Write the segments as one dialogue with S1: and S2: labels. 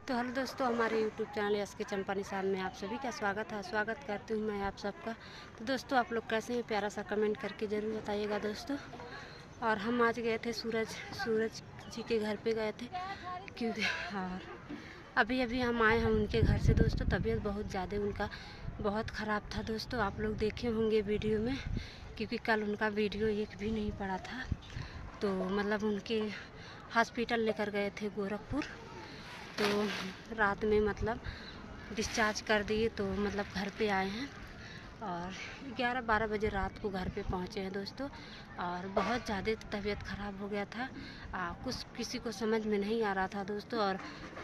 S1: तो हेलो दोस्तों, हमारे यूट्यूब चैनल एस के चंपा निशान में आप सभी का स्वागत करती हूँ मैं आप सबका। तो दोस्तों, आप लोग कैसे हैं, प्यारा सा कमेंट करके ज़रूर बताइएगा दोस्तों। और हम आज गए थे सूरज जी के घर पे गए थे, क्योंकि और अभी अभी हम आए हैं उनके घर से दोस्तों। तबीयत बहुत ज़्यादा उनका बहुत ख़राब था दोस्तों, आप लोग देखे होंगे वीडियो में, क्योंकि कल उनका वीडियो एक भी नहीं पड़ा था। तो मतलब उनके हॉस्पिटल लेकर गए थे गोरखपुर, तो रात में मतलब डिस्चार्ज कर दिए। तो मतलब घर पे आए हैं और 11-12 बजे रात को घर पे पहुँचे हैं दोस्तों। और बहुत ज़्यादा तबीयत ख़राब हो गया था, कुछ किसी को समझ में नहीं आ रहा था दोस्तों। और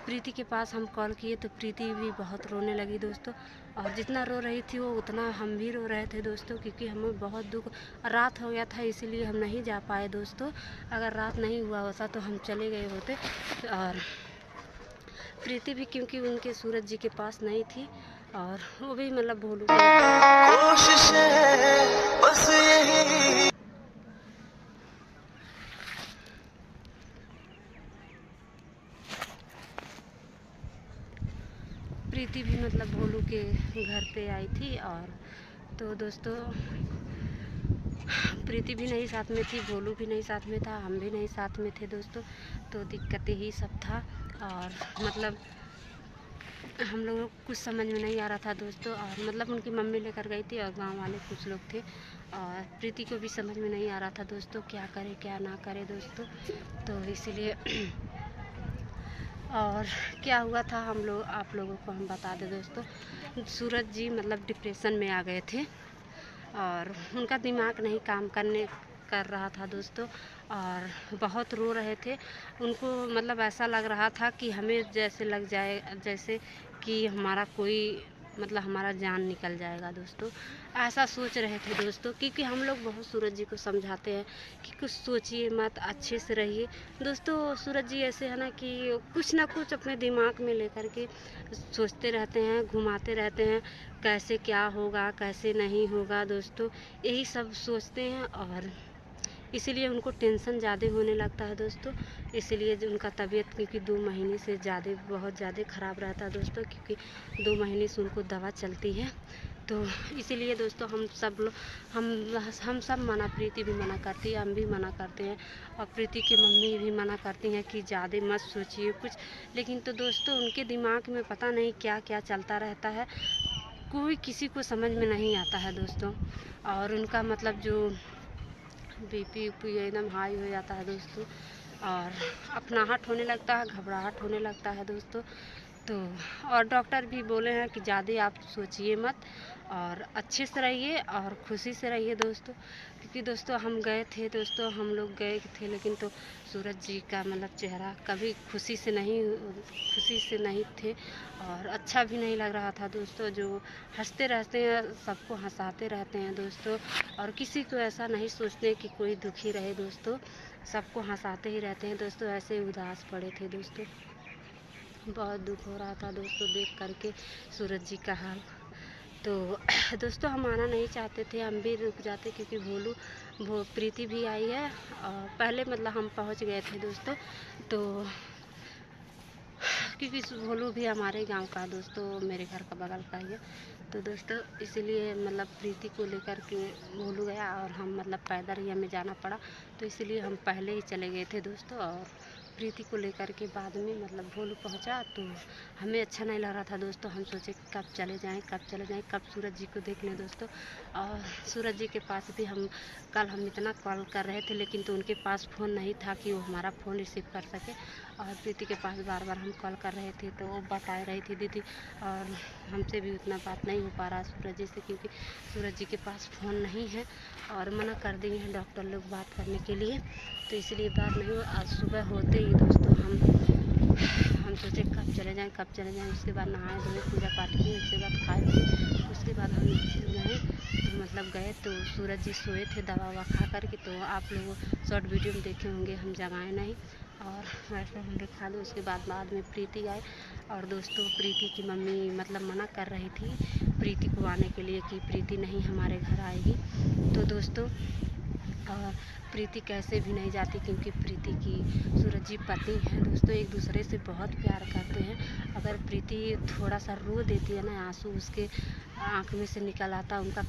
S1: प्रीति के पास हम कॉल किए तो प्रीति भी बहुत रोने लगी दोस्तों। और जितना रो रही थी वो उतना हम भी रो रहे थे दोस्तों, क्योंकि हमें बहुत दुख, रात हो गया था इसीलिए हम नहीं जा पाए दोस्तों। अगर रात नहीं हुआ होता तो हम चले गए होते। और प्रीति भी क्योंकि उनके सूरज जी के पास नहीं थी, और वो भी मतलब भोलू बस यही। प्रीति भी मतलब भोलू के घर पे आई थी। और तो दोस्तों, प्रीति भी नहीं साथ में थी, भोलू भी नहीं साथ में था, हम भी नहीं साथ में थे दोस्तों। तो दिक्कतें ही सब था। और मतलब हम लोगों को कुछ समझ में नहीं आ रहा था दोस्तों। और मतलब उनकी मम्मी लेकर गई थी और गांव वाले कुछ लोग थे, और प्रीति को भी समझ में नहीं आ रहा था दोस्तों, क्या करे क्या ना करे दोस्तों। तो इसीलिए और क्या हुआ था आप लोगों को हम बता दें दोस्तों। सूरज जी मतलब डिप्रेशन में आ गए थे, और उनका दिमाग नहीं काम कर रहा था दोस्तों। और बहुत रो रहे थे, उनको मतलब ऐसा लग रहा था कि हमें जैसे लग जाए, जैसे कि हमारा कोई मतलब हमारा जान निकल जाएगा दोस्तों। ऐसा सोच रहे थे दोस्तों, क्योंकि हम लोग बहुत सूरज जी को समझाते हैं कि कुछ सोचिए मत, अच्छे से रहिए दोस्तों। सूरज जी ऐसे है ना कि कुछ ना कुछ अपने दिमाग में लेकर के सोचते रहते हैं, घुमाते रहते हैं, कैसे क्या होगा कैसे नहीं होगा दोस्तों, यही सब सोचते हैं। और इसीलिए उनको टेंशन ज़्यादा होने लगता है दोस्तों। इसीलिए जो उनका तबीयत क्योंकि 2 महीने से बहुत ज़्यादा ख़राब रहता है दोस्तों, क्योंकि 2 महीने से उनको दवा चलती है। तो इसीलिए दोस्तों हम सब मना, प्रीति भी मना करती है, हम भी मना करते हैं, और प्रीति की मम्मी भी मना करती हैं कि ज़्यादा मत सोचिए कुछ। लेकिन तो दोस्तों उनके दिमाग में पता नहीं क्या क्या चलता रहता है, कोई किसी को समझ में नहीं आता है दोस्तों। और उनका मतलब जो बीपी उपी एकदम हाई हो जाता है दोस्तों, और अपनाहट होने लगता है, घबराहट होने लगता है दोस्तों। तो और डॉक्टर भी बोले हैं कि ज़्यादा आप सोचिए मत, और अच्छे से रहिए और खुशी से रहिए दोस्तों। क्योंकि दोस्तों हम गए थे दोस्तों, हम लोग गए थे, लेकिन तो सूरज जी का मतलब चेहरा कभी खुशी से नहीं थे, और अच्छा भी नहीं लग रहा था दोस्तों। जो हंसते रहते हैं, सबको हंसाते रहते हैं दोस्तों, और किसी को ऐसा नहीं सोचते कि कोई दुखी रहे दोस्तों, सबको हंसाते ही रहते हैं दोस्तों। ऐसे उदास पड़े थे दोस्तों, बहुत दुख हो रहा था दोस्तों देख करके सूरज जी का हाल। तो दोस्तों हम आना नहीं चाहते थे, हम भी रुक जाते, क्योंकि प्रीति भी आई है, और पहले मतलब हम पहुंच गए थे दोस्तों। तो क्योंकि भोलू भी हमारे गांव का दोस्तों, मेरे घर का बगल का ही है। तो दोस्तों इसीलिए मतलब प्रीति को लेकर के भोलू गया, और हम मतलब पैदल ही हमें जाना पड़ा। तो इसीलिए हम पहले ही चले गए थे दोस्तों, और प्रीति को लेकर के बाद में मतलब भोलू पहुंचा। तो हमें अच्छा नहीं लग रहा था दोस्तों, हम सोचे कब चले जाएं कब सूरज जी को देख लें दोस्तों। और सूरज जी के पास भी हम इतना कॉल कर रहे थे, लेकिन तो उनके पास फ़ोन नहीं था कि वो हमारा फ़ोन रिसीव कर सके। और प्रीति के पास बार बार हम कॉल कर रहे थे, तो वो बता रही थी दीदी, और हमसे भी उतना बात नहीं हो पा रहा सूरज जी से, क्योंकि सूरज जी के पास फ़ोन नहीं है, और मना कर दिए हैं डॉक्टर लोग बात करने के लिए। तो इसलिए बात नहीं हो। आज सुबह होते ही दोस्तों हम सोचे कब चले जाएं। उसके बाद नहाए धोए, पूजा पाठ किए, उसके बाद खाए पिए, उसके बाद हम गए। तो मतलब गए तो सूरज जी सोए थे दवा ववा खा कर के। तो आप लोग शॉर्ट वीडियो में देखे होंगे, हम जगाए नहीं, और वैसे हम दिखा दो। उसके बाद में प्रीति आए, और दोस्तों प्रीति की मम्मी मतलब मना कर रही थी प्रीति को आने के लिए, कि प्रीति नहीं हमारे घर आएगी। तो दोस्तों और प्रीति कैसे भी नहीं जाती, क्योंकि प्रीति की सूरज जी पति हैं दोस्तों, एक दूसरे से बहुत प्यार करते हैं, और अगर प्रीति थोड़ा सा रो देती है ना, आंसू उसके आँख में से निकल आता, उनका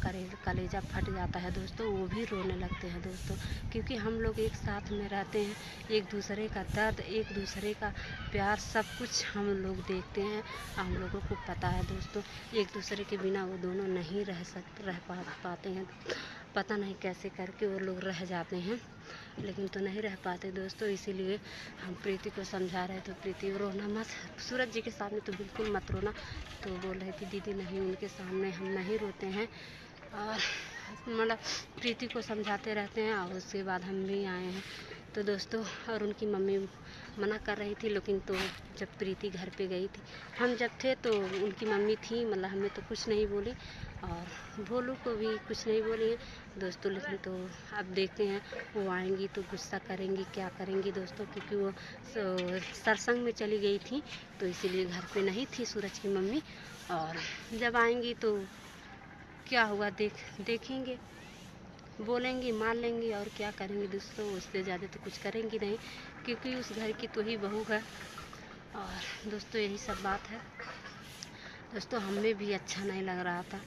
S1: कलेजा फट जाता है दोस्तों, वो भी रोने लगते हैं दोस्तों। क्योंकि हम लोग एक साथ में रहते हैं, एक दूसरे का दर्द, एक दूसरे का प्यार, सब कुछ हम लोग देखते हैं, हम लोगों को पता है दोस्तों। एक दूसरे के बिना वो दोनों नहीं रह पाते हैं, पता नहीं कैसे करके वो लोग रह जाते हैं, लेकिन तो नहीं रह पाते दोस्तों। इसीलिए हम प्रीति को समझा रहे थे, प्रीति रोना मत, सूरज जी के सामने तो बिल्कुल मत रोना। तो बोल रही थी दीदी नहीं, उनके सामने हम नहीं रोते हैं। और मतलब प्रीति को समझाते रहते हैं, और उसके बाद हम भी आए हैं तो दोस्तों। और उनकी मम्मी मना कर रही थी, लेकिन तो जब प्रीति घर पे गई थी, हम जब थे तो उनकी मम्मी थी, मतलब हमें तो कुछ नहीं बोली, और भोलू को भी कुछ नहीं बोली है दोस्तों। लेकिन तो अब देखते हैं, वो आएंगी तो गुस्सा करेंगी, क्या करेंगी दोस्तों, क्योंकि वो सत्संग में चली गई थी, तो इसीलिए घर पे नहीं थी सूरज की मम्मी। और जब आएंगी तो क्या हुआ देखेंगे, बोलेंगी, मान लेंगी, और क्या करेंगी दोस्तों, उससे ज़्यादा तो कुछ करेंगी नहीं, क्योंकि उस घर की तो ही बहू है। और दोस्तों यही सब बात है दोस्तों। हमें भी अच्छा नहीं लग रहा था,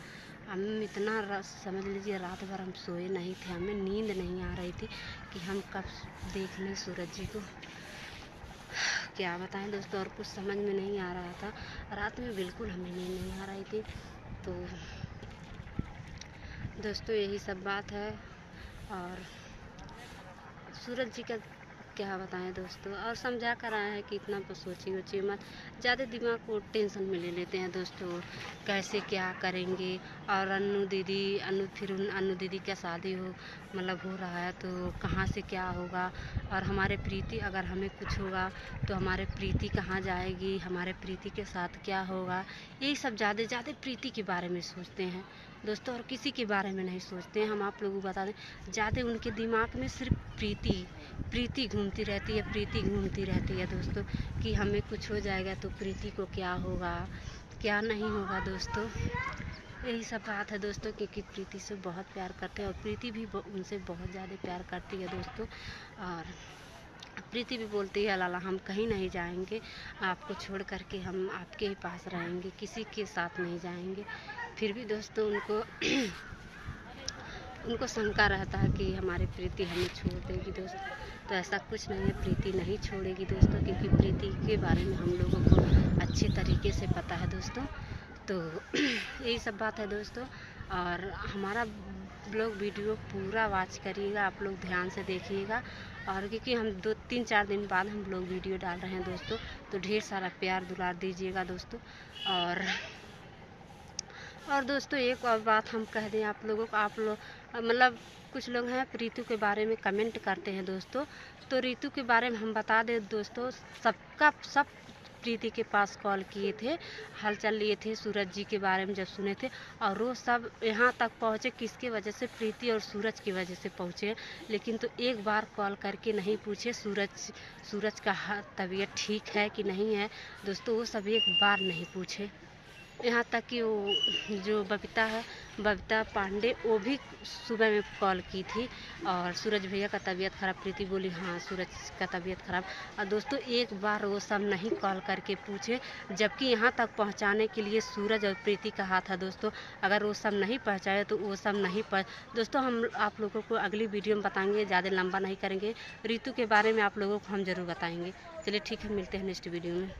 S1: हम इतना समझ लीजिए रात भर हम सोए नहीं थे, हमें नींद नहीं आ रही थी कि हम कब देख लें सूरज जी को, क्या बताएं दोस्तों। और कुछ समझ में नहीं आ रहा था, रात में बिल्कुल हमें नींद नहीं आ रही थी। तो दोस्तों यही सब बात है। और सूरज जी का क्या बताएं दोस्तों, और समझा कर आए हैं कि इतना तो सोचिए मत, ज़्यादा दिमाग को टेंशन में ले लेते हैं दोस्तों, कैसे क्या करेंगे। और फिर अनु दीदी का शादी मतलब हो रहा है, तो कहाँ से क्या होगा, और हमारे प्रीति अगर हमें कुछ होगा तो हमारे प्रीति कहाँ जाएगी, हमारे प्रीति के साथ क्या होगा, यही सब ज़्यादा प्रीति के बारे में सोचते हैं दोस्तों, और किसी के बारे में नहीं सोचते हैं। हम आप लोगों को बता दें, ज़्यादा उनके दिमाग में सिर्फ प्रीति घूमती रहती है दोस्तों, कि हमें कुछ हो जाएगा तो प्रीति को क्या होगा, क्या नहीं होगा दोस्तों। यही सब बात है दोस्तों, क्योंकि प्रीति से बहुत प्यार करते हैं, और प्रीति भी उनसे बहुत ज़्यादा प्यार करती है दोस्तों। और प्रीति भी बोलती है लाला हम कहीं नहीं जाएंगे, आपको छोड़ करके हम आपके ही पास रहेंगे, किसी के साथ नहीं जाएंगे। फिर भी दोस्तों उनको शंका रहता है कि हमारी प्रीति हमें छोड़ देगी दोस्तों, तो ऐसा कुछ नहीं है, प्रीति नहीं छोड़ेगी दोस्तों, क्योंकि प्रीति के बारे में हम लोगों को अच्छे तरीके से पता है दोस्तों। तो यही सब बात है दोस्तों। और हमारा ब्लॉग वीडियो पूरा वॉच करिएगा, आप लोग ध्यान से देखिएगा, और क्योंकि हम 2-3-4 दिन बाद हम ब्लॉग वीडियो डाल रहे हैं दोस्तों, तो ढेर सारा प्यार दुलार दीजिएगा दोस्तों। और दोस्तों एक और बात हम कह दें आप लोगों को, आप लोग मतलब कुछ लोग हैं ऋतु के बारे में कमेंट करते हैं दोस्तों, तो ऋतु के बारे में हम बता दें दोस्तों, सब प्रीति के पास कॉल किए थे, हालचाल लिए थे सूरज जी के बारे में जब सुने थे, और वो सब यहाँ तक पहुँचे किसके वजह से, प्रीति और सूरज की वजह से पहुँचे। लेकिन तो एक बार कॉल करके नहीं पूछे सूरज का तबीयत ठीक है कि नहीं है दोस्तों, वो सब एक बार नहीं पूछे। यहाँ तक कि वो जो बबीता पांडे, वो भी सुबह में कॉल की थी, और सूरज भैया का तबीयत ख़राब, प्रीति बोली हाँ सूरज का तबीयत ख़राब, और दोस्तों एक बार वो सब नहीं कॉल करके पूछे, जबकि यहाँ तक पहुँचाने के लिए सूरज और प्रीति का हाथ है दोस्तों। अगर वो सब नहीं पहुँचाए तो वो सब नहीं दोस्तों हम आप लोगों को अगली वीडियो में बताएंगे, ज़्यादा लंबा नहीं करेंगे, ऋतु के बारे में आप लोगों को हम ज़रूर बताएंगे। चलिए ठीक है, मिलते हैं नेक्स्ट वीडियो में।